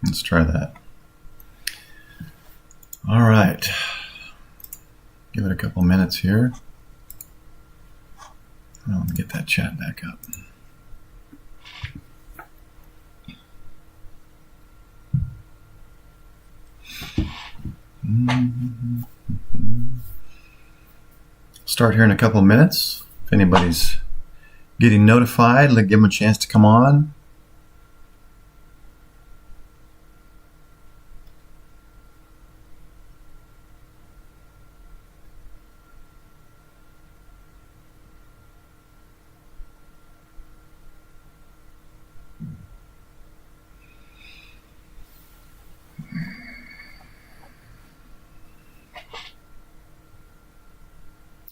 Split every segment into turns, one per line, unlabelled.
Let's try that. All right. Give it a couple minutes here. Let me get that chat back up. Start here in a couple minutes. If anybody's getting notified, give them a chance to come on.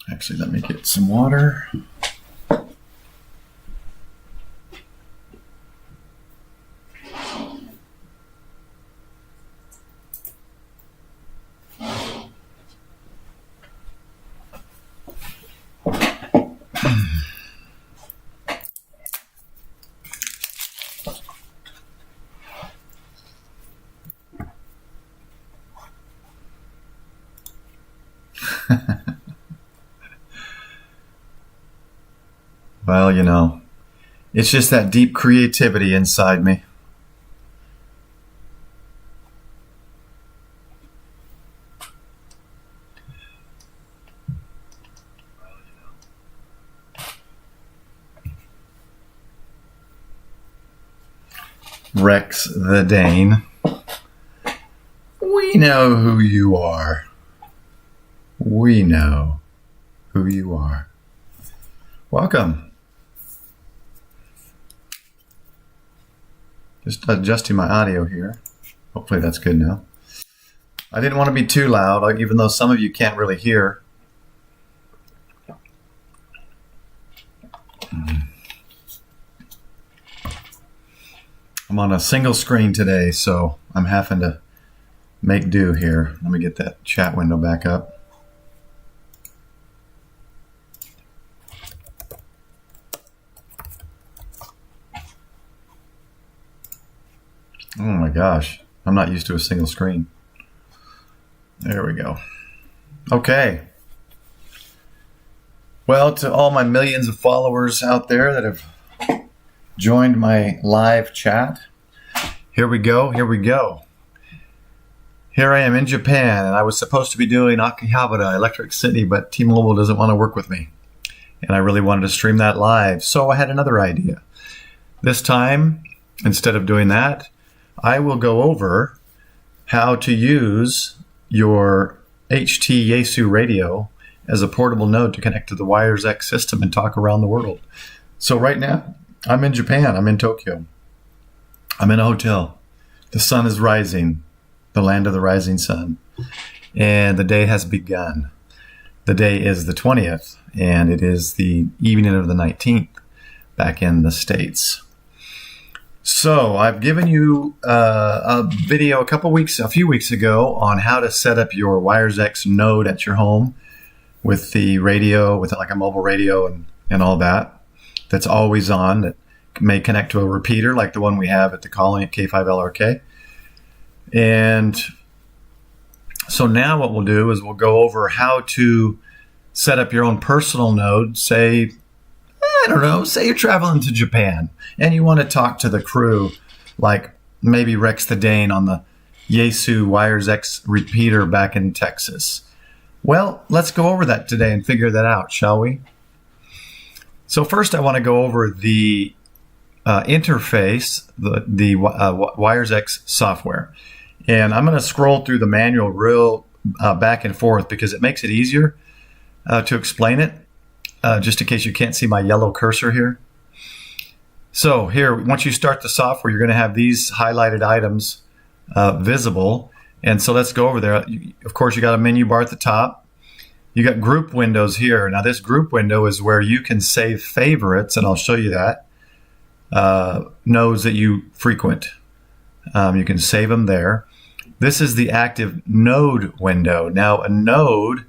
Actually, let me get some water. Well, you know, it's just that deep creativity inside me. Rex the Dane. We know who you are. We know who you are. Welcome. Just adjusting my audio here. Hopefully that's good now. I didn't want to be too loud, even though some of you can't really hear. I'm on a single screen today, so I'm having to make do here. Let me get that chat window back up. Oh my gosh, I'm not used to a single screen. There we go. Okay. Well, to all my millions of followers out there that have joined my live chat, here we go, here we go. Here I am in Japan, and I was supposed to be doing Akihabara, Electric City, but T-Mobile doesn't want to work with me. And I really wanted to stream that live, so I had another idea. This time, instead of doing that, I will go over how to use your HT Yaesu radio as a portable node to connect to the Wires X system and talk around the world. So right now, I'm in Japan. I'm in Tokyo. I'm in a hotel. The sun is rising, the land of the rising sun, and the day has begun. The day is the 20th, and it is the evening of the 19th back in the States. So I've given you a video a few weeks ago on how to set up your Wires X node at your home with the radio, with like a mobile radio and all that. That's always on, that may connect to a repeater like the one we have at the calling at K5LRK. And so now what we'll do is we'll go over how to set up your own personal node. Say you're traveling to Japan and you want to talk to the crew, like maybe Rex the Dane on the Yaesu Wires X repeater back in Texas. Well, let's go over that today and figure that out, shall we? So first I want to go over the interface, the Wires X software. And I'm going to scroll through the manual real back and forth because it makes it easier to explain it. Just in case you can't see my yellow cursor here. So here, once you start the software, you're going to have these highlighted items visible. And so let's go over there. Of course, you got a menu bar at the top. You got group windows here. Now this group window is where you can save favorites, and I'll show you that. Nodes that you frequent. You can save them there. This is the active node window. Now a node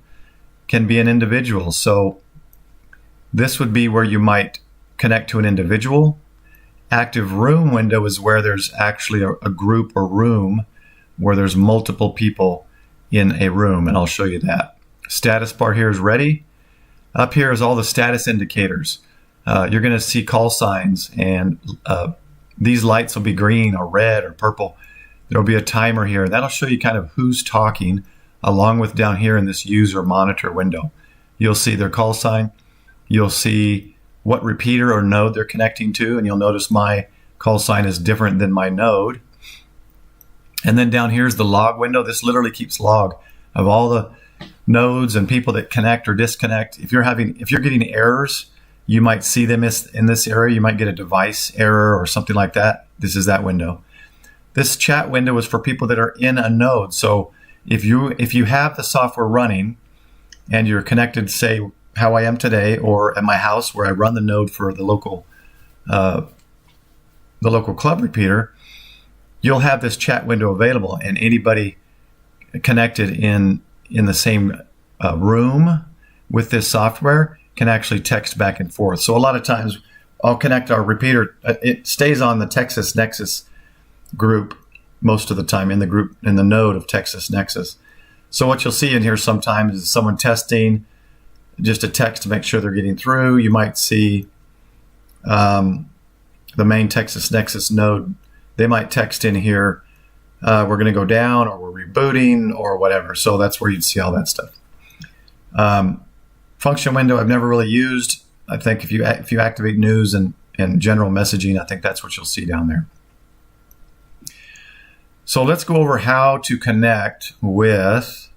can be an individual. So this would be where you might connect to an individual, active room window is where there's actually a group or room where there's multiple people in a room, and I'll show you that. Status bar here is ready. Up here is all the status indicators. You're going to see call signs, and these lights will be green or red or purple. There'll be a timer here. That'll show you kind of who's talking, along with down here in this user monitor window. You'll see their call sign. You'll see what repeater or node they're connecting to, and you'll notice my call sign is different than my node. And then down here is the log window. This literally keeps log of all the nodes and people that connect or disconnect. If you're getting errors, you might see them in this area. You might get a device error or something like that. This is that window. This chat window is for people that are in a node. So if you have the software running and you're connected, say how I am today, or at my house where I run the node for the local club repeater, you'll have this chat window available, and anybody connected in the same room with this software can actually text back and forth. So a lot of times I'll connect our repeater. It stays on the Texas Nexus group most of the time, in the node of Texas Nexus. So what you'll see in here sometimes is someone testing, just a text to make sure they're getting through. You might see the main Texas Nexus node. They might text in here, we're going to go down, or we're rebooting, or whatever. So that's where you'd see all that stuff. Function window I've never really used. I think if you activate news and general messaging, I think that's what you'll see down there. So let's go over how to connect with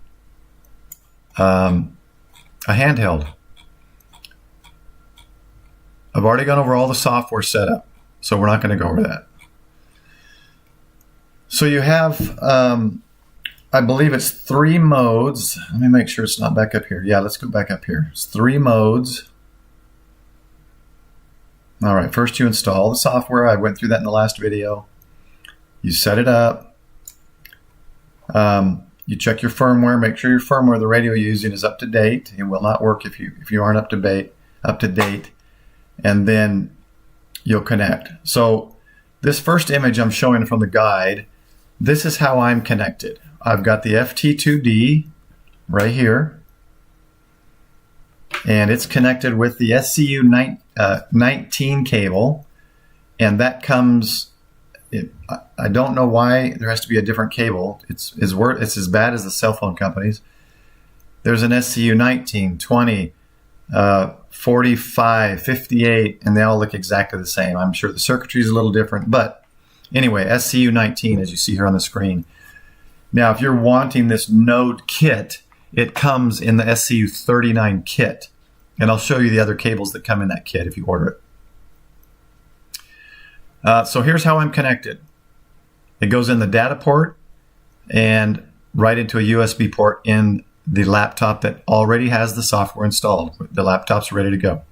a handheld. I've already gone over all the software setup, so we're not going to go over that. So you have, I believe it's 3 modes. Let me make sure it's not back up here. Yeah, let's go back up here. It's 3 modes. All right, first you install the software. I went through that in the last video. You set it up. You check your firmware. Make sure your firmware the radio you're using is up to date. It will not work if you aren't up to date. And then you'll connect. So this first image I'm showing from the guide, this is how I'm connected. I've got the FT2D right here, and it's connected with the SCU 19 cable, and that comes. I don't know why there has to be a different cable. It's as bad as the cell phone companies. There's an SCU 19, 20, 45, 58, and they all look exactly the same. I'm sure the circuitry is a little different, but anyway, SCU 19, as you see here on the screen. Now, if you're wanting this node kit, it comes in the SCU 39 kit, and I'll show you the other cables that come in that kit if you order it. So here's how I'm connected. It goes in the data port and right into a USB port in the laptop that already has the software installed. The laptop's ready to go.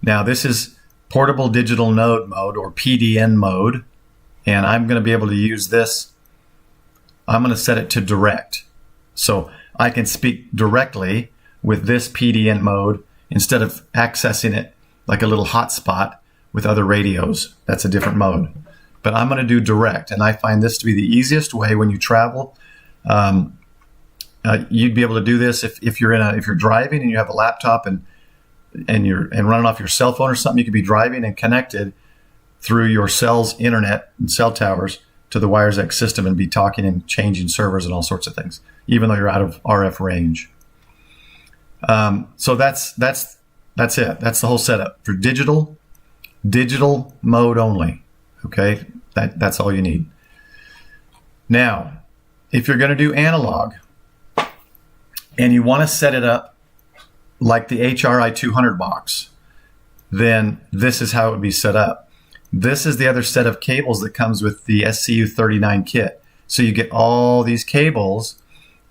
Now this is portable digital node mode, or PDN mode, and I'm going to be able to use this. I'm going to set it to direct. So I can speak directly with this PDN mode instead of accessing it like a little hotspot with other radios. That's a different mode. But I'm going to do direct, and I find this to be the easiest way when you travel. You'd be able to do this if you're driving and you have a laptop and running off your cell phone or something. You could be driving and connected through your cell's internet and cell towers to the Wires X system and be talking and changing servers and all sorts of things, even though you're out of RF range. So that's it. That's the whole setup for digital mode only. Okay, that's all you need. Now, if you're going to do analog and you want to set it up like the HRI 200 box, then this is how it would be set up. This is the other set of cables that comes with the SCU 39 kit. So you get all these cables,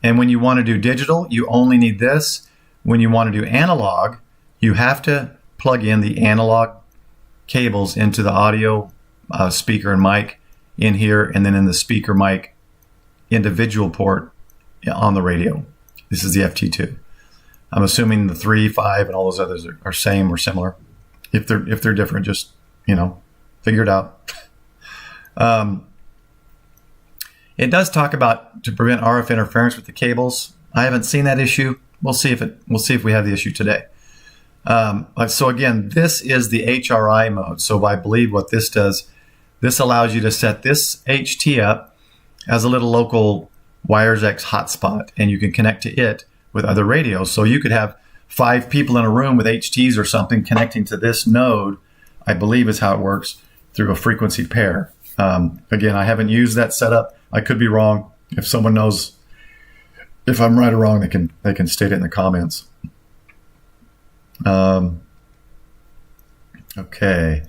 and when you want to do digital, you only need this. When you want to do analog, you have to plug in the analog cables into the audio speaker and mic in here, and then in the speaker mic individual port on the radio. This is the FT2. I'm assuming the 3, 5, and all those others are same or similar. If they're different, just Figure it out. It does talk about to prevent RF interference with the cables. I haven't seen that issue. We'll see if we have the issue today. So again, this is the HRI mode. So I believe what this does, this allows you to set this HT up as a little local WiresX hotspot, and you can connect to it with other radios. So you could have 5 people in a room with HTs or something connecting to this node, I believe is how it works, through a frequency pair. Again, I haven't used that setup. I could be wrong. If someone knows if I'm right or wrong, they can state it in the comments. Okay.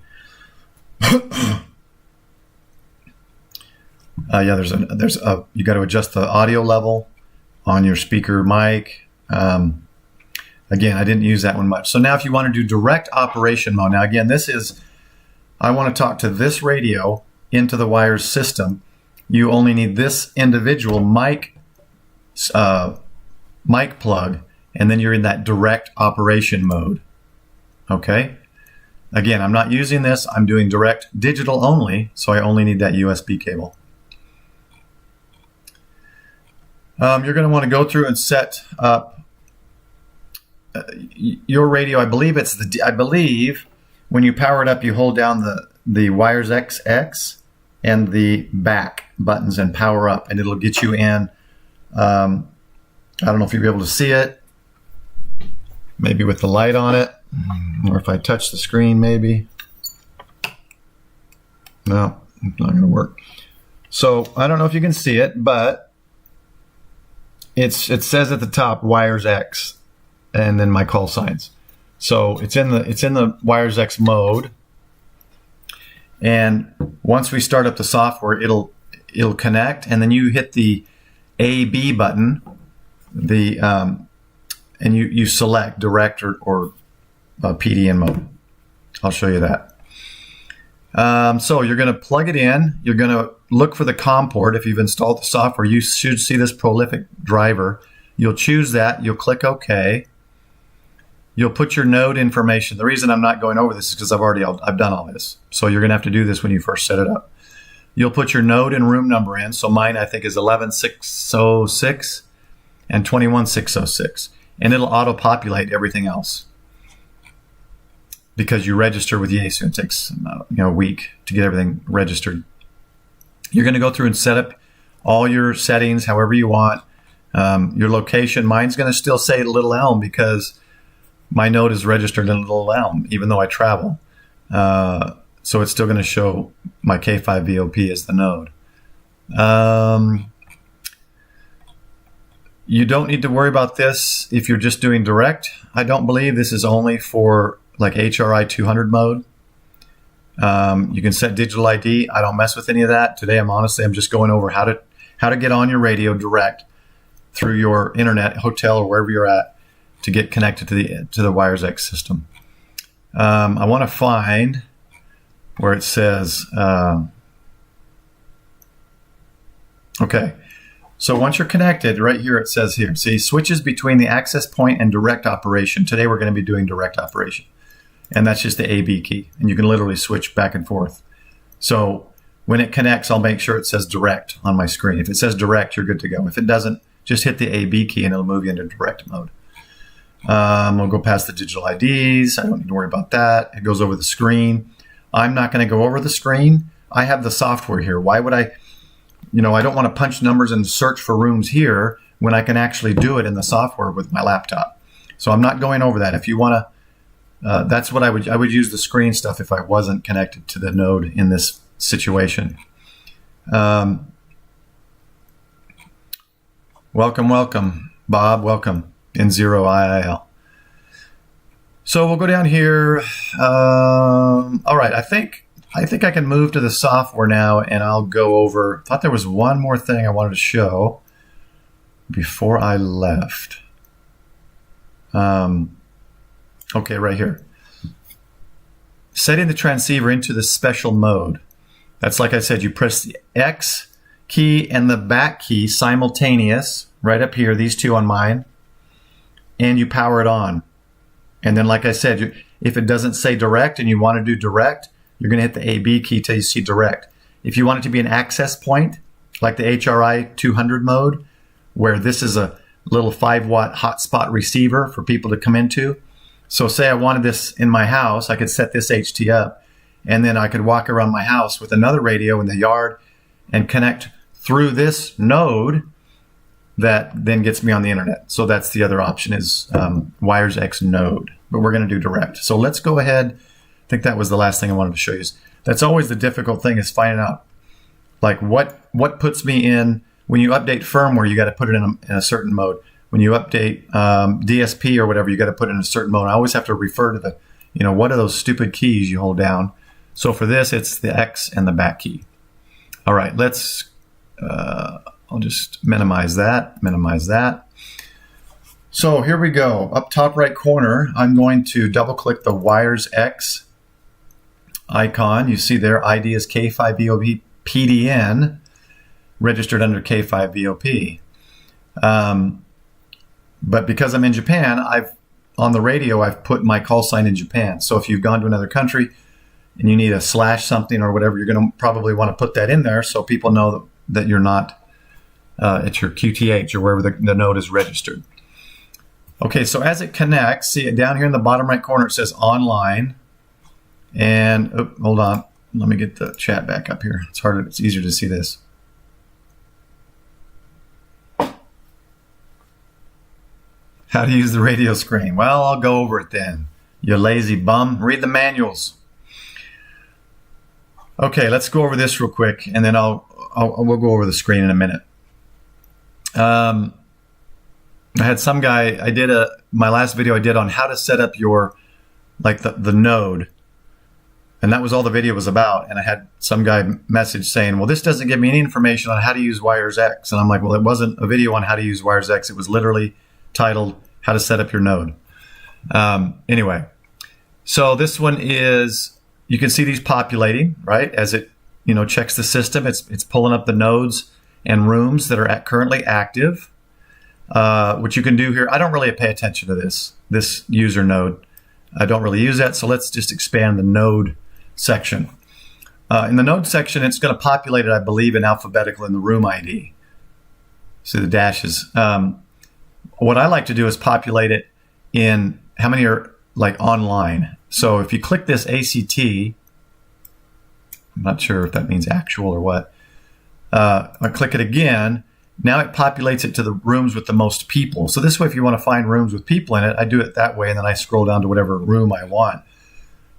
Yeah, there's you got to adjust the audio level on your speaker mic. Again, I didn't use that one much. So now if you want to do direct operation mode, now again, I want to talk to this radio into the wires system. You only need this individual mic plug, and then you're in that direct operation mode. Okay? Again, I'm not using this. I'm doing direct digital only, so I only need that USB cable. You're going to want to go through and set up your radio. I believe when you power it up, you hold down the WiresX X and the back buttons and power up, and it'll get you in. I don't know if you'll be able to see it, maybe with the light on it, or if I touch the screen, maybe. No, it's not going to work. So I don't know if you can see it, but it says at the top WiresX and then my call signs. So it's in the WiresX mode. And once we start up the software, it'll connect, and then you hit the AB button, and you select direct or PDN mode. I'll show you that. So you're going to plug it in. You're going to look for the COM port. If you've installed the software, you should see this prolific driver. You'll choose that. You'll click OK. You'll put your node information. The reason I'm not going over this is because I've done all this. So you're going to have to do this when you first set it up. You'll put your node and room number in. So mine, I think, is 11606 and 21606. And it'll auto-populate everything else, because you register with Yaesu. It takes a week to get everything registered. You're going to go through and set up all your settings however you want. Your location. Mine's going to still say Little Elm because my node is registered in Little Elm, even though I travel. So it's still going to show my K5 VOP as the node. You don't need to worry about this if you're just doing direct. I don't believe this is only for like HRI 200 mode. You can set digital ID. I don't mess with any of that. Today, I'm just going over how to get on your radio direct through your internet, hotel, or wherever you're at, to get connected to the WiresX system. I want to find where it says, okay. So once you're connected, right here it says here, see, switches between the access point and direct operation. Today we're going to be doing direct operation. And that's just the AB key. And you can literally switch back and forth. So when it connects, I'll make sure it says direct on my screen. If it says direct, you're good to go. If it doesn't, just hit the AB key and it'll move you into direct mode. We'll go past the digital IDs. I don't need to worry about that. It goes over the screen. I'm not going to go over the screen. I have the software here. Why would I don't want to punch numbers and search for rooms here when I can actually do it in the software with my laptop. So I'm not going over that. If you want to, that's what I would use the screen stuff if I wasn't connected to the node in this situation. Welcome, Bob. Welcome. N0 IIL. So we'll go down here. All right, I think I can move to the software now, and I'll go over. I thought there was one more thing I wanted to show before I left. Okay, right here. Setting the transceiver into the special mode. That's like I said, you press the X key and the back key simultaneous, right up here, these two on mine, and you power it on. And then, like I said, if it doesn't say direct and you want to do direct, you're going to hit the AB key till you see direct. If you want it to be an access point, like the HRI 200 mode, where this is a little 5-watt hotspot receiver for people to come into. So say I wanted this in my house, I could set this HT up, and then I could walk around my house with another radio in the yard and connect through this node that then gets me on the internet. So that's the other option, is Wires X node, but we're going to do direct. So let's go ahead. I think that was the last thing I wanted to show you. That's always the difficult thing, is finding out like what puts me in. When you update firmware, you got to put it in a certain mode. When you update DSP or whatever, you got to put it in a certain mode. I always have to refer to the, what are those stupid keys you hold down? So for this, it's the X and the back key. All right, let's, I'll just minimize that. So here we go. Up top right corner, I'm going to double click the Wires X icon. You see there, ID is K5VOP PDN, registered under K5VOP. But because I'm in Japan, on the radio, I've put my call sign in Japan. So if you've gone to another country and you need a slash something or whatever, you're going to probably want to put that in there so people know that you're not, it's your QTH or wherever the node is registered. Okay, so as it connects, see it down here in the bottom right corner, it says online. And, hold on, let me get the chat back up here. It's easier to see this. How to use the radio screen. Well, I'll go over it then. You lazy bum. Read the manuals. Okay, let's go over this real quick, and then we'll go over the screen in a minute. I had some guy, my last video I did on how to set up your, like the node. And that was all the video was about. And I had some guy message saying, well, this doesn't give me any information on how to use Wires X. And I'm like, well, it wasn't a video on how to use Wires X. It was literally titled how to set up your node. Anyway, so this one is, you can see these populating, right? As it, checks the system, it's pulling up the nodes and rooms that are currently active. What you can do here, I don't really pay attention to this user node. I don't really use that. So let's just expand the node section. In the node section, it's going to populate it, I believe, in alphabetical in the room ID. See the dashes. What I like to do is populate it in how many are like online. So if you click this ACT, I'm not sure if that means actual or what. I click it again. Now it populates it to the rooms with the most people. So this way, if you want to find rooms with people in it, I do it that way, and then I scroll down to whatever room I want.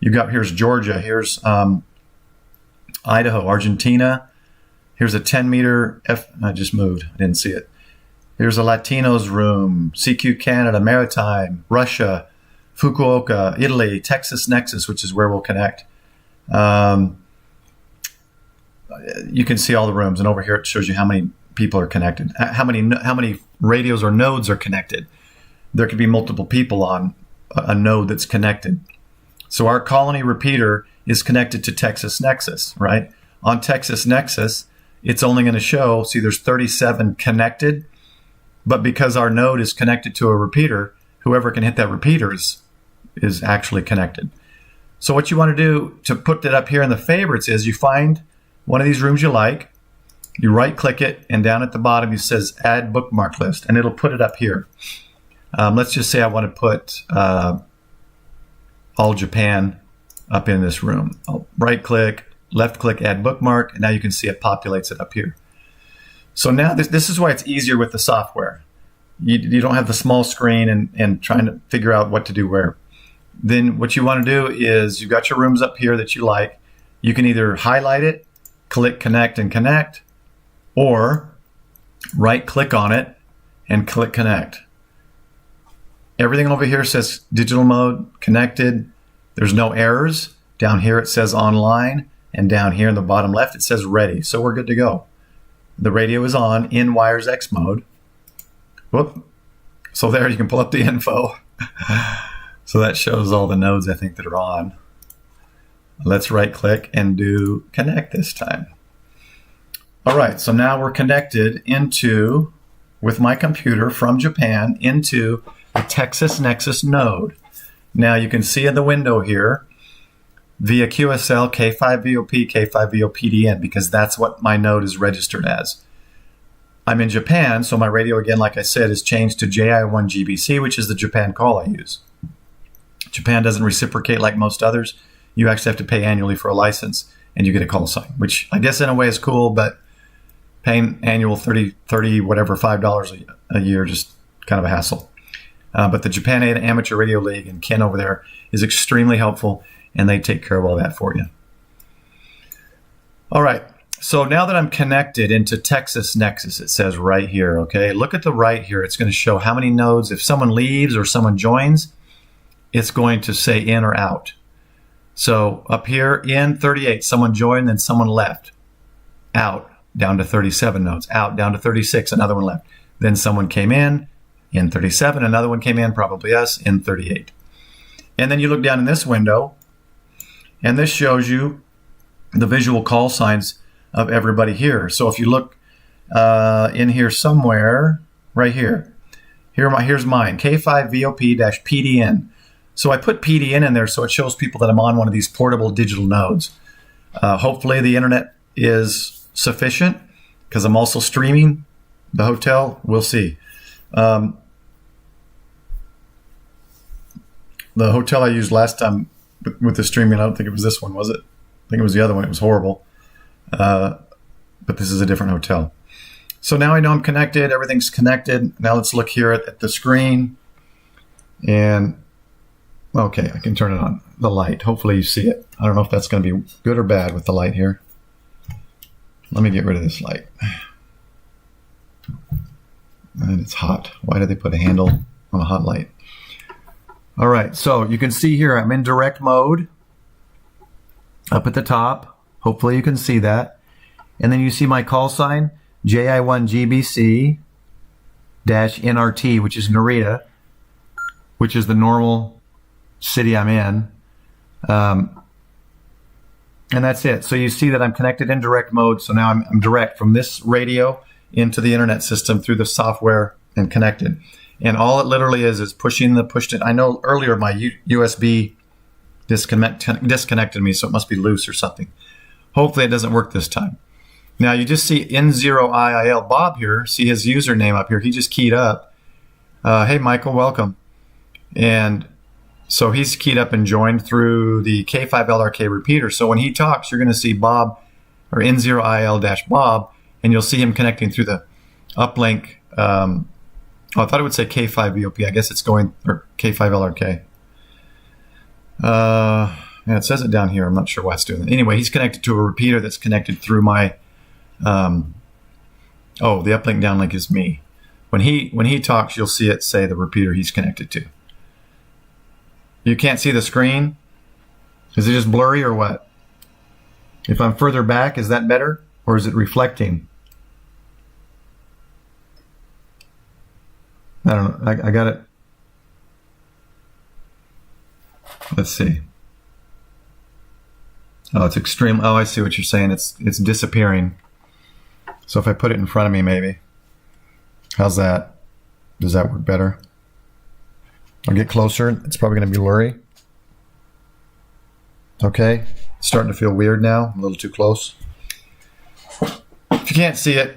Here's Georgia, here's Idaho, Argentina. Here's a 10-meter I just moved, I didn't see it. Here's a Latinos room, CQ Canada, Maritime, Russia, Fukuoka, Italy, Texas Nexus, which is where we'll connect. You can see all the rooms, and over here it shows you how many people are connected, how many radios or nodes are connected. There could be multiple people on a node that's connected. So our colony repeater is connected to Texas Nexus, right? On Texas Nexus, it's only going to show, see there's 37 connected, but because our node is connected to a repeater, whoever can hit that repeater is actually connected. So what you want to do to put that up here in the favorites is you find one of these rooms you like, you right click it, and down at the bottom it says add bookmark list, and it'll put it up here. Let's just say I want to put all Japan up in this room. I'll right click, left click, add bookmark, and now you can see it populates it up here. So now this is why it's easier with the software. You don't have the small screen and trying to figure out what to do where. Then what you want to do is you've got your rooms up here that you like. You can either highlight it, click connect and connect, or right click on it and click connect. Everything over here says digital mode, connected. There's no errors. Down here it says online, and down here in the bottom left it says ready. So we're good to go. The radio is on in Wires X mode. Whoop. So there you can pull up the info. So that shows all the nodes I think that are on. Let's right click and do connect this time. All right, so now we're connected with my computer from Japan into the Texas Nexus node. Now you can see in the window here, via QSL, K5VOP, K5VO PDN, because that's what my node is registered as. I'm in Japan, so my radio, again, like I said, is changed to JI1GBC, which is the Japan call I use. Japan doesn't reciprocate like most others. You actually have to pay annually for a license, and you get a call sign, which I guess in a way is cool, but paying annual $30, whatever, $5 a year, just kind of a hassle. But the Japan Amateur Radio League and Ken over there is extremely helpful, and they take care of all that for you. All right. So now that I'm connected into Texas Nexus, it says right here, okay? Look at the right here. It's going to show how many nodes. If someone leaves or someone joins, it's going to say in or out. So up here, in 38, someone joined, then someone left. Out, down to 37 nodes. Out, down to 36, another one left. Then someone came in 37, another one came in, probably us, in 38. And then you look down in this window, and this shows you the visual call signs of everybody here. So if you look in here somewhere, right here, here's mine, K5VOP-PDN. So I put PDN in there so it shows people that I'm on one of these portable digital nodes. Hopefully the internet is sufficient because I'm also streaming the hotel. We'll see. The hotel I used last time with the streaming, I don't think it was this one, was it? I think it was the other one. It was horrible. But this is a different hotel. So now I know I'm connected. Everything's connected. Now let's look here at the screen. And, okay, I can turn it on. The light. Hopefully you see it. I don't know if that's going to be good or bad with the light here. Let me get rid of this light. And it's hot. Why did they put a handle on a hot light? All right, so you can see here I'm in direct mode up at the top. Hopefully you can see that. And then you see my call sign, JI1GBC-NRT, which is Narita, which is the normal city I'm in. And that's it. So you see that I'm connected in direct mode. So now I'm direct from this radio into the internet system through the software and connected. And all it literally is pushing the push to. I know earlier my USB disconnected me, so it must be loose or something. Hopefully it doesn't work this time. Now you just see N0IIL Bob here. See his username up here. He just keyed up. Hey, Michael, welcome. And so he's keyed up and joined through the K5LRK repeater. So when he talks, you're going to see Bob or N0IL-Bob, and you'll see him connecting through the uplink. I thought it would say K5VOP. I guess it's going, or K5LRK. Yeah, it says it down here. I'm not sure why it's doing that. Anyway, he's connected to a repeater that's connected through my, the uplink downlink is me. When he talks, you'll see it say the repeater he's connected to. You can't see the screen? Is it just blurry or what? If I'm further back, is that better? Or is it reflecting? I don't know. I got it. Let's see. Oh, it's extreme. Oh, I see what you're saying. It's disappearing. So if I put it in front of me, maybe. How's that? Does that work better? I'll get closer. It's probably going to be blurry. Okay. It's starting to feel weird now. I'm a little too close. If you can't see it,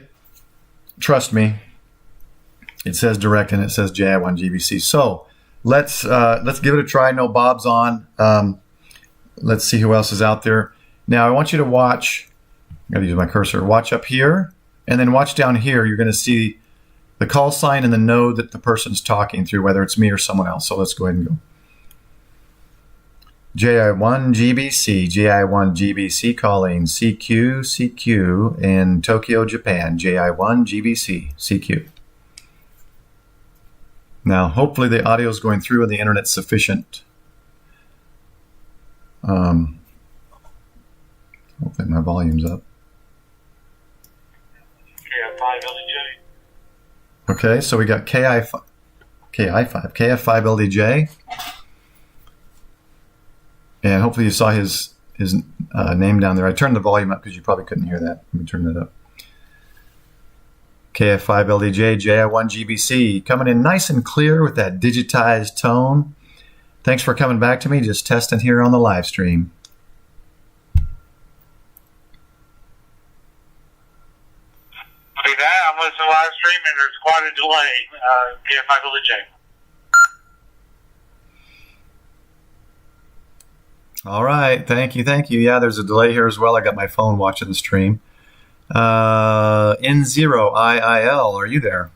trust me. It says direct and it says JI1GBC. So let's give it a try. No Bob's on. Let's see who else is out there. Now I want you to watch. I gotta use my cursor. Watch up here, and then watch down here. You're going to see the call sign and the node that the person's talking through, whether it's me or someone else. So let's go ahead and go. JI1GBC, JI1GBC calling CQ in Tokyo, Japan. JI1GBC, CQ. Now, hopefully the audio is going through and the internet's sufficient. Hopefully my volume's up. Okay, so we got KF5LDJ. And hopefully you saw his name down there. I turned the volume up because you probably couldn't hear that. Let me turn that up. KF5LDJ, JI1GBC, coming in nice and clear with that digitized tone. Thanks for coming back to me. Just testing here on the live stream.
Copy that. I'm listening to live stream, and there's quite a delay. KF5 to J.
All right. Thank you. Yeah, there's a delay here as well. I got my phone watching the stream. N0IIL, are you there?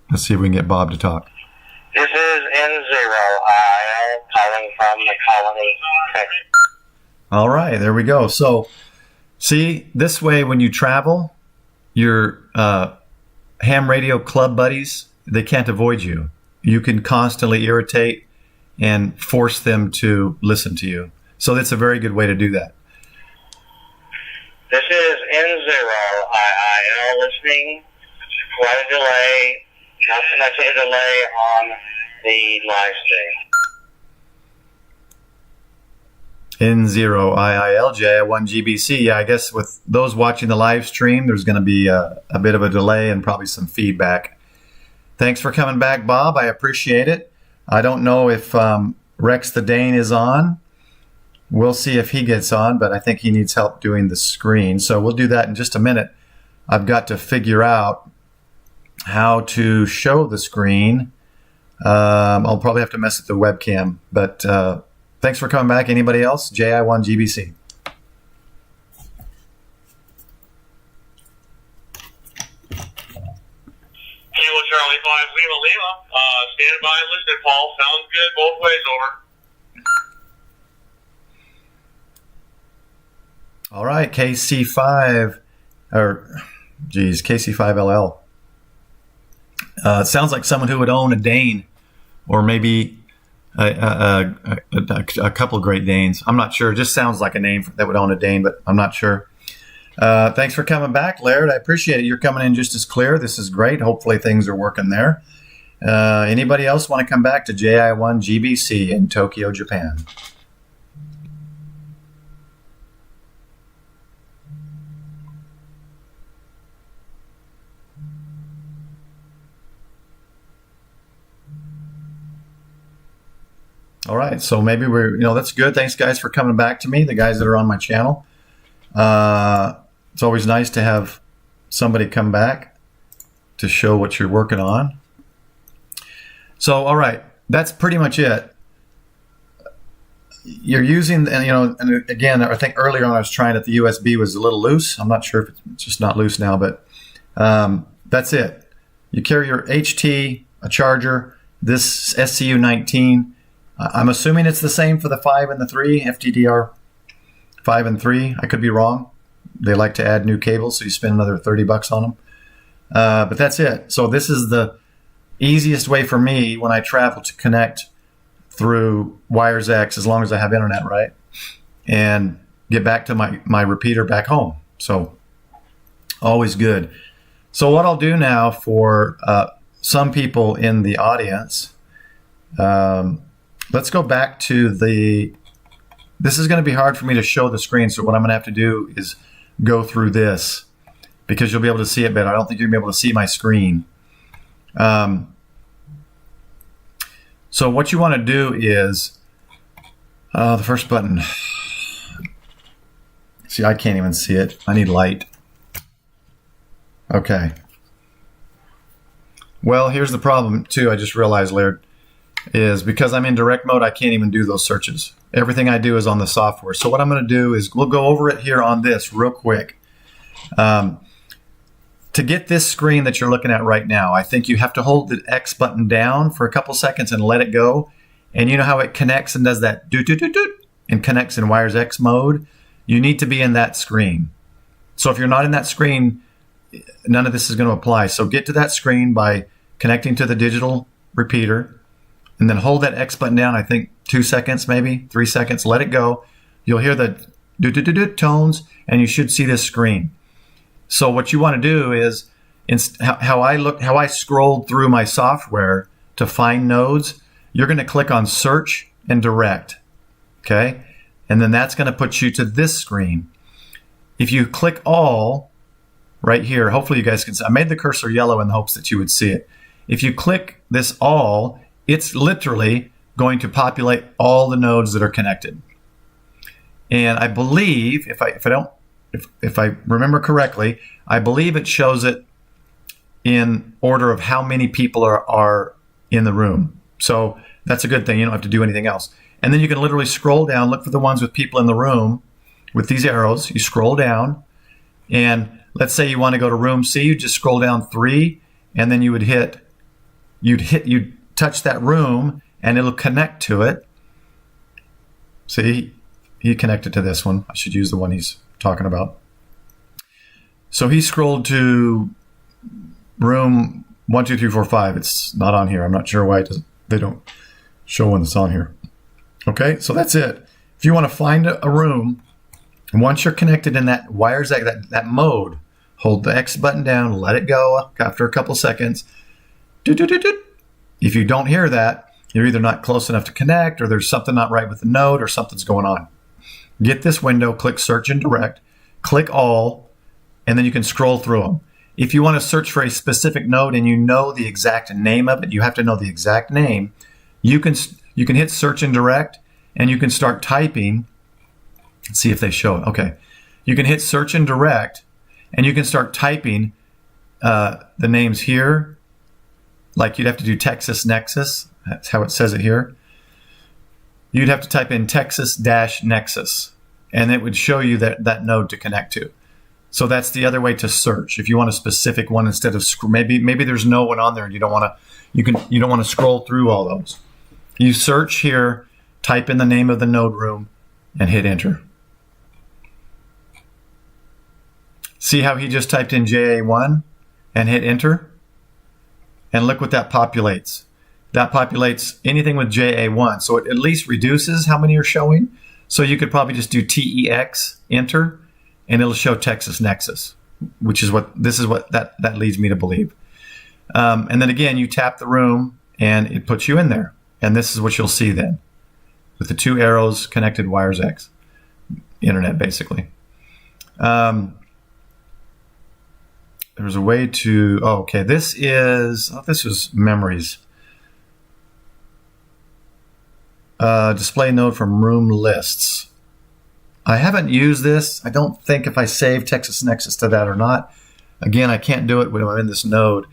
Let's see if we can get Bob to talk.
This is N0IIL calling from the Colony, Texas.
All right, there we go. So, see, this way when you travel, your ham radio club buddies, they can't avoid you. You can constantly irritate and force them to listen to you. So that's a very good way to do that.
This is N0IIL listening. Quite a delay. Not so much a delay on the live stream.
N0IILJ1GBC. Yeah, I guess with those watching the live stream, there's going to be a bit of a delay and probably some feedback. Thanks for coming back, Bob. I appreciate it. I don't know if Rex the Dane is on. We'll see if he gets on, but I think he needs help doing the screen. So we'll do that in just a minute. I've got to figure out how to show the screen. I'll probably have to mess with the webcam, but thanks for coming back. Anybody else? JI1GBC.
Kilo Charlie 5 Lima Lima. Stand by and listen, Paul. Sounds good both ways, over.
All right, KC5, KC5LL. It sounds like someone who would own a Dane, or maybe a couple of Great Danes. I'm not sure. It just sounds like a name that would own a Dane, but I'm not sure. Thanks for coming back, Laird. I appreciate it. You're coming in just as clear. This is great. Hopefully things are working there. Anybody else want to come back to JI1GBC in Tokyo, Japan? All right, so maybe that's good. Thanks, guys, for coming back to me, the guys that are on my channel. It's always nice to have somebody come back to show what you're working on. So, all right, that's pretty much it. You're using, and again, I think earlier on I was trying it. The USB was a little loose. I'm not sure if it's just not loose now, but that's it. You carry your HT, a charger, this SCU19. I'm assuming it's the same for the 5 and the 3, FTDR 5 and 3. I could be wrong. They like to add new cables, so you spend another $30 on them. But that's it. So this is the easiest way for me when I travel to connect through Wires X, as long as I have internet, right? And get back to my repeater back home. So always good. So what I'll do now for some people in the audience, let's go back to this is going to be hard for me to show the screen. So what I'm going to have to do is go through this because you'll be able to see it better. I don't think you're going to be able to see my screen. So what you want to do is the first button. See, I can't even see it. I need light. Okay. Well, here's the problem too. I just realized, Laird, is because I'm in direct mode, I can't even do those searches. Everything I do is on the software. So what I'm going to do is we'll go over it here on this real quick. To get this screen that you're looking at right now, I think you have to hold the X button down for a couple seconds and let it go. And you know how it connects and does that doot and connects in Wires X mode? You need to be in that screen. So if you're not in that screen, none of this is going to apply. So get to that screen by connecting to the digital repeater and then hold that X button down, I think 2 seconds, maybe 3 seconds, let it go. You'll hear the doot tones and you should see this screen. So what you want to do is how I scrolled through my software to find nodes, you're going to click on search and direct. Okay. And then that's going to put you to this screen. If you click all right here, hopefully you guys can see, I made the cursor yellow in the hopes that you would see it. If you click this all, it's literally going to populate all the nodes that are connected. And I believe, if I remember correctly, I believe it shows it in order of how many people are in the room. So that's a good thing. You don't have to do anything else. And then you can literally scroll down, look for the ones with people in the room with these arrows. You scroll down, and let's say you want to go to room C. You just scroll down 3, and then you'd touch that room, and it'll connect to it. See, he connected to this one. I should use the one he's talking about. So he scrolled to room 1, 2, 3, 4, 5. It's not on here. I'm not sure why they don't show when it's on here. Okay, so that's it. If you want to find a room, once you're connected in that wires, that mode, hold the X button down, let it go after a couple seconds. If you don't hear that, you're either not close enough to connect, or there's something not right with the node, or something's going on. Get this window, click Search and Direct, click All, and then you can scroll through them. If you want to search for a specific node and you know the exact name of it, you have to know the exact name, you can hit Search and Direct, and you can start typing. Let's see if they show it. Okay. You can hit Search and Direct, and you can start typing the names here. Like you'd have to do Texas Nexus. That's how it says it here. You'd have to type in Texas-Nexus, and it would show you that node to connect to. So that's the other way to search. If you want a specific one, instead of maybe there's no one on there, and you don't want to scroll through all those. You search here, type in the name of the node room, and hit Enter. See how he just typed in JA1 and hit Enter? And look what that populates. That populates anything with JA1. So it at least reduces how many are showing. So you could probably just do TEX, Enter, and it'll show Texas Nexus, which is what that leads me to believe. And then again, you tap the room, and it puts you in there. And this is what you'll see then, with the 2 arrows connected wires X, internet basically. There's a way to, this was memories. Display node from room lists. I haven't used this. I don't think if I save Texas Nexus to that or not. Again, I can't do it when I'm in this node.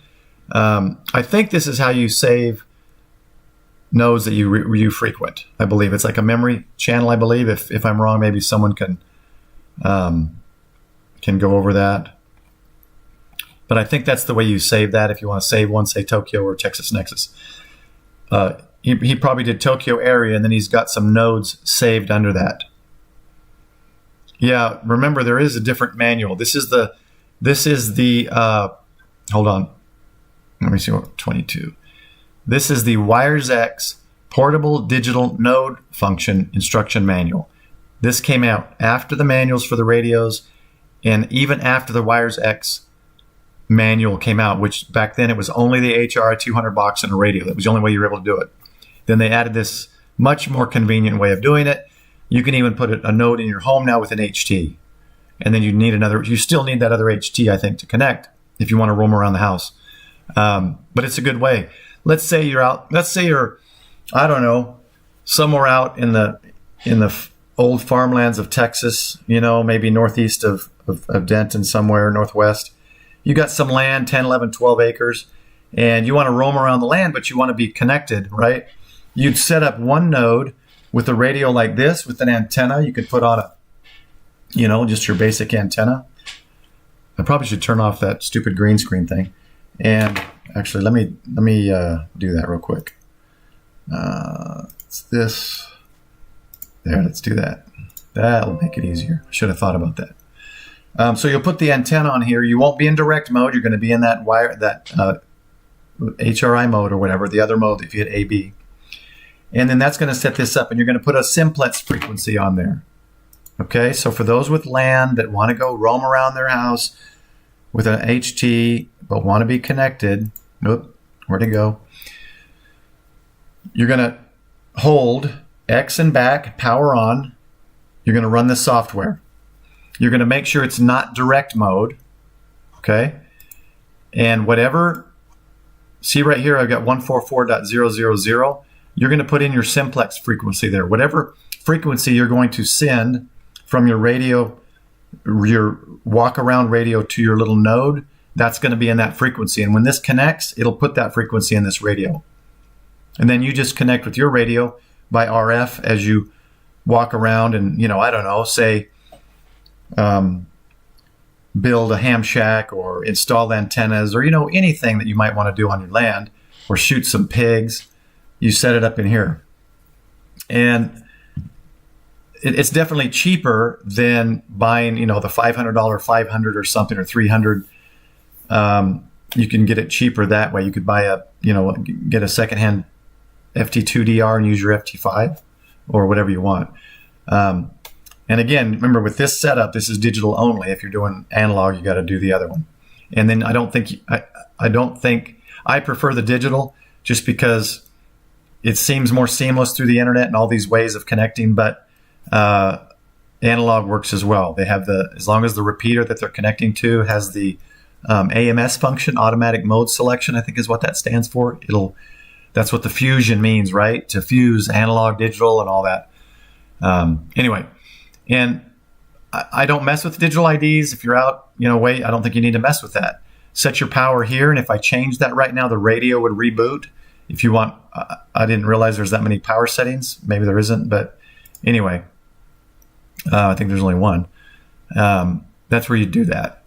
I think this is how you save nodes that you frequent. I believe it's like a memory channel. I believe if I'm wrong, maybe someone can go over that. But I think that's the way you save that. If you want to save one, say Tokyo or Texas Nexus. He probably did Tokyo area, and then he's got some nodes saved under that. Yeah, remember there is a different manual. This is the hold on. Let me see what 22. This is the Wires X Portable Digital Node Function Instruction Manual. This came out after the manuals for the radios, and even after the Wires X manual came out, which back then it was only the HRI 200 box and a radio. That was the only way you were able to do it. Then they added this much more convenient way of doing it. You can even put a node in your home now with an HT. And then you still need that other HT, I think, to connect if you want to roam around the house. But it's a good way. Let's say you're, I don't know, somewhere out in the old farmlands of Texas, maybe northeast of Denton somewhere, northwest. You got some land, 10, 11, 12 acres, and you want to roam around the land, but you want to be connected, right? You'd set up one node with a radio like this with an antenna. You could put on just your basic antenna. I probably should turn off that stupid green screen thing. And actually, let me do that real quick. It's this. There, let's do that. That'll make it easier. I should have thought about that. So you'll put the antenna on here. You won't be in direct mode. You're going to be in that HRI mode or whatever, the other mode if you hit AB. And then that's going to set this up, and you're going to put a simplex frequency on there. Okay, so for those with land that want to go roam around their house with an HT but want to be connected, where'd it go? You're going to hold X and back, power on. You're going to run the software. You're going to make sure it's not direct mode, okay? And see right here, I've got 144.000. You're going to put in your simplex frequency there. Whatever frequency you're going to send from your radio, your walk around radio to your little node, that's going to be in that frequency. And when this connects, it'll put that frequency in this radio. And then you just connect with your radio by RF as you walk around and, I don't know, say, build a ham shack or install antennas or, anything that you might want to do on your land or shoot some pigs. You set it up in here. And it's definitely cheaper than buying, the $500 500 or something or 300. You can get it cheaper that way. You could buy get a secondhand FT2dr and use your FT5 or whatever you want. And again, remember with this setup, this is digital only. If you're doing analog, you got to do the other one. And then I don't think I prefer the digital just because it seems more seamless through the internet and all these ways of connecting, but analog works as well. They have as long as the repeater that they're connecting to has the AMS function, automatic mode selection, I think is what that stands for. That's what the fusion means, right? To fuse analog, digital, and all that. Anyway, and I don't mess with digital IDs. If you're out, I don't think you need to mess with that. Set your power here, and if I change that right now, the radio would reboot. If you want, I didn't realize there's that many power settings. Maybe there isn't, but anyway, I think there's only one. That's where you do that.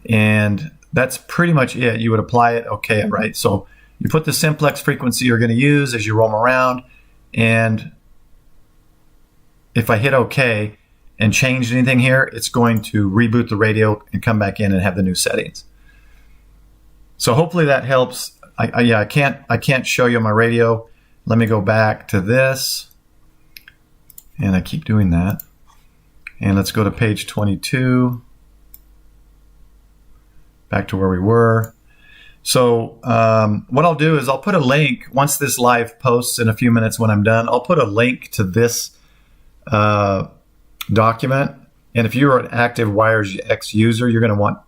And that's pretty much it. You would apply it. Okay, right? So you put the simplex frequency you're going to use as you roam around. And if I hit OK and change anything here, it's going to reboot the radio and come back in and have the new settings. So hopefully that helps. I can't show you my radio. Let me go back to this. And I keep doing that. And let's go to page 22. Back to where we were. So what I'll do is I'll put a link, once this live posts in a few minutes when I'm done, I'll put a link to this document. And if you're an active Wires X user, you're going to want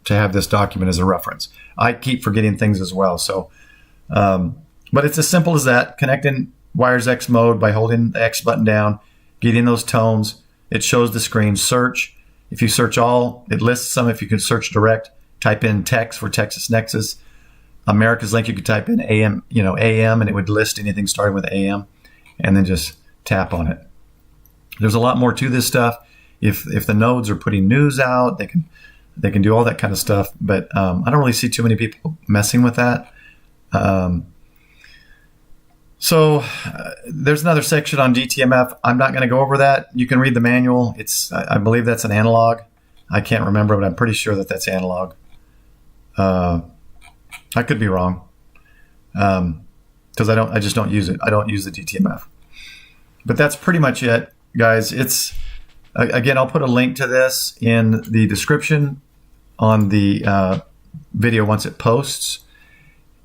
to have this document as a reference. I keep forgetting things as well. So, but it's as simple as that. Connecting Wires X mode by holding the X button down, getting those tones. It shows the screen. Search. If you search all, it lists them. If you can search direct, type in text for Texas Nexus. America's Link, you could type in AM, AM, and it would list anything starting with AM, and then just tap on it. There's a lot more to this stuff. If the nodes are putting news out, they can do all that kind of stuff. But I don't really see too many people messing with that. So there's another section on DTMF. I'm not going to go over that. You can read the manual. I believe that's an analog. I can't remember, but I'm pretty sure that's analog. I could be wrong because I just don't use it. I don't use the DTMF. But that's pretty much it, guys. Again, I'll put a link to this in the description on the video once it posts,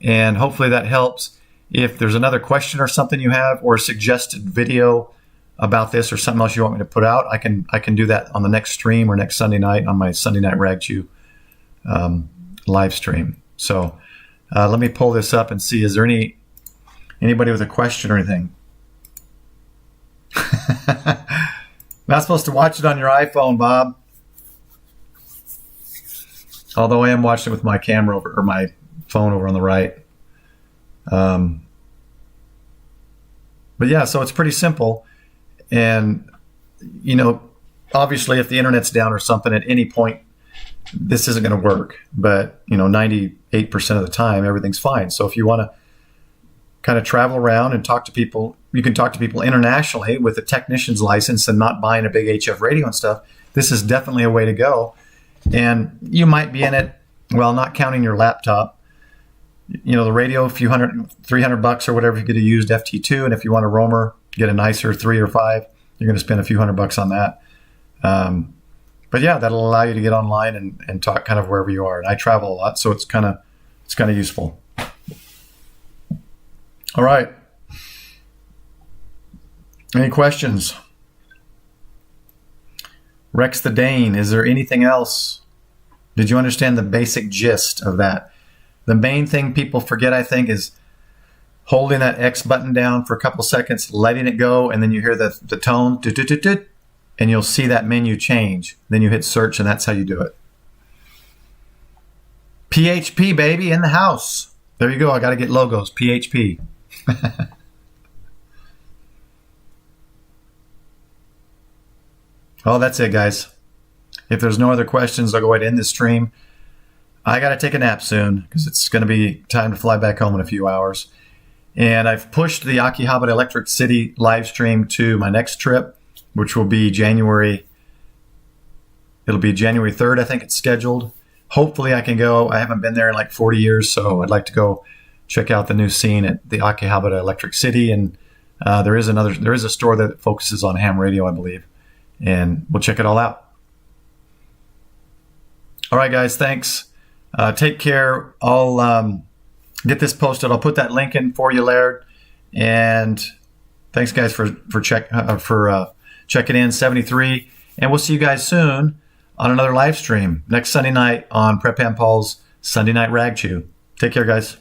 and hopefully that helps. If there's another question or something you have, or a suggested video about this or something else you want me to put out, I can do that on the next stream or next Sunday night on my Sunday Night RagChew live stream. So let me pull this up and see, is there anybody with a question or anything? Not supposed to watch it on your iPhone, Bob. Although I am watching it with my camera or my phone over on the right. But yeah, so it's pretty simple. And, obviously if the internet's down or something at any point, this isn't going to work. But, 98% of the time, everything's fine. So if you want to kind of travel around and talk to people, you can talk to people internationally with a technician's license and not buying a big HF radio and stuff. This is definitely a way to go. And you might be in it, well, not counting your laptop. The radio, a few $300 or whatever, you get a used FT2. And if you want a roamer, get a nicer 3 or 5, you're going to spend a few $100 on that. But yeah, that'll allow you to get online and talk kind of wherever you are. And I travel a lot, so it's kind of useful. All right. Any questions? Rex the Dane, is there anything else? Did you understand the basic gist of that? The main thing people forget, I think, is holding that X button down for a couple seconds, letting it go, and then you hear the tone, and you'll see that menu change. Then you hit search, and that's how you do it. PHP, baby, in the house. There you go. I got to get logos. PHP. Oh, that's it, guys. If there's no other questions, I'll go ahead and end this stream. I got to take a nap soon because it's going to be time to fly back home in a few hours. And I've pushed the Akihabara Electric City live stream to my next trip, which will be January. It'll be January 3rd, I think it's scheduled. Hopefully I can go. I haven't been there in like 40 years, so I'd like to go check out the new scene at the Akihabara Electric City. And there is a store that focuses on ham radio, I believe. And we'll check it all out. All right, guys, thanks. Take care. I'll get this posted. I'll put that link in for you, Laird. And thanks, guys, for checking in 73. And we'll see you guys soon on another live stream next Sunday night on Prep and Paul's Sunday Night Rag Chew. Take care, guys.